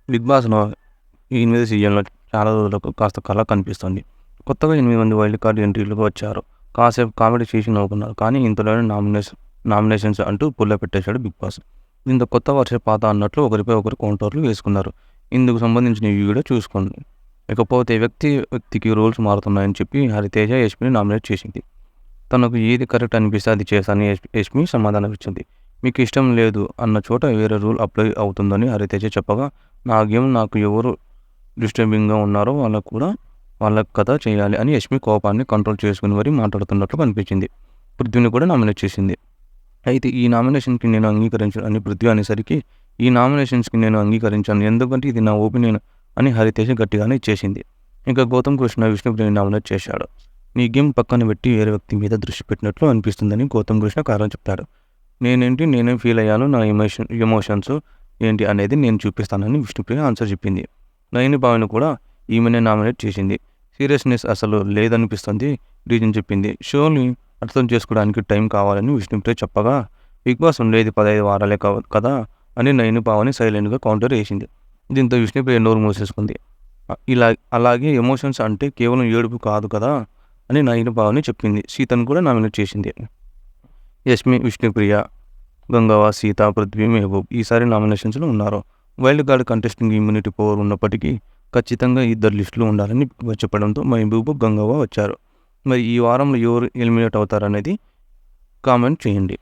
Big బాస్‌లో ఈ 8 సీజన్‌లో చాలా రోజులకు కాస్త కళ కనిపిస్తుంది. కొత్తగా 8 మంది వైల్డ్ కార్డ్ ఎంట్రీలుగా వచ్చారు. కాసేపు కామెడీ చేసి నవ్వుకున్నారు. కానీ ఇంతలోనే నామినేషన్స్ అంటూ పుల్లపెట్టేశాడు బిగ్ బాస్. దీంతో కొత్త వర్సెస్ పాత అన్నట్లు ఒకరిపై ఒకరు కౌంటర్లు వేసుకున్నారు. ఇందుకు సంబంధించిన ఈ వీడియో చూసుకోండి. ఇకపోతే వ్యక్తికి రూల్స్ మారుతున్నాయని చెప్పి హరితేజ యష్మిని నామినేట్ చేసింది. తనకు ఏది కరెక్ట్ అనిపిస్తే అది చేశానని యష్మి సమాధానం ఇచ్చింది. మీకు ఇష్టం లేదు అన్న చోట వేరే రూల్ అప్లై అవుతుందని హరితేజ చెప్పగా, నా గేమ్ నాకు ఎవరు డిస్టర్బింగ్‌గా ఉన్నారో వాళ్ళ కథ చేయాలి అని యష్మి కోపాన్ని కంట్రోల్ చేసుకుని మరీ మాట్లాడుతున్నట్లు కనిపించింది. పృథ్వీని కూడా నామినేట్ చేసింది. అయితే ఈ నామినేషన్‌కి నేను అంగీకరించను అని పృథ్వీ అనేసరికి, ఈ నామినేషన్స్‌కి నేను అంగీకరించను. ఎందుకంటే ఇది నా ఒపీనియన్ అని హరితేజ గట్టిగానే ఇచ్చేసింది. ఇక గౌతమ్ కృష్ణ విష్ణుప్రియని నామినేట్ చేశాడు. నీ గేమ్ పక్కన పెట్టి వేరే వ్యక్తి మీద దృష్టి పెట్టినట్లు అనిపిస్తుందని గౌతమ్ కృష్ణ కారణం చెప్తాడు. నేనేం ఫీల్ అయ్యానో నా ఎమోషన్స్ ఏంటి అనేది నేను చూపిస్తానని విష్ణుప్రియ ఆన్సర్ చెప్పింది. నయని భావన కూడా ఈమెనే నామినేట్ చేసింది. సీరియస్నెస్ అసలు లేదనిపిస్తుంది రీజన్ చెప్పింది. షోని అర్థం చేసుకోవడానికి టైం కావాలని విష్ణుప్రియ చెప్పగా, బిగ్ బాస్ ఉండేది 15 వారాలే కదా అని నయని భావని సైలెంట్గా కౌంటర్ వేసింది. దీంతో విష్ణుప్రియ నోరు మూసేసుకుంది. అలాగే ఎమోషన్స్ అంటే కేవలం ఏడుపు కాదు కదా అని నయని భావని చెప్పింది. సీతను కూడా నామినేట్ చేసింది. యష్మి, విష్ణుప్రియ, గంగవ్వ, సీత, పృథ్వీ, మెహబూబ్ ఈసారి నామినేషన్స్లో ఉన్నారు. Wild card contesting immunity power ఉన్నప్పటికీ ఖచ్చితంగా ఇద్దరు లిస్టులు ఉండాలని చెప్పడంతో మెహబూబ్, గంగవ్వ వచ్చారు. మరి ఈ వారంలో ఎవరు ఎలిమినేట్ అవుతారనేది కామెంట్ చేయండి.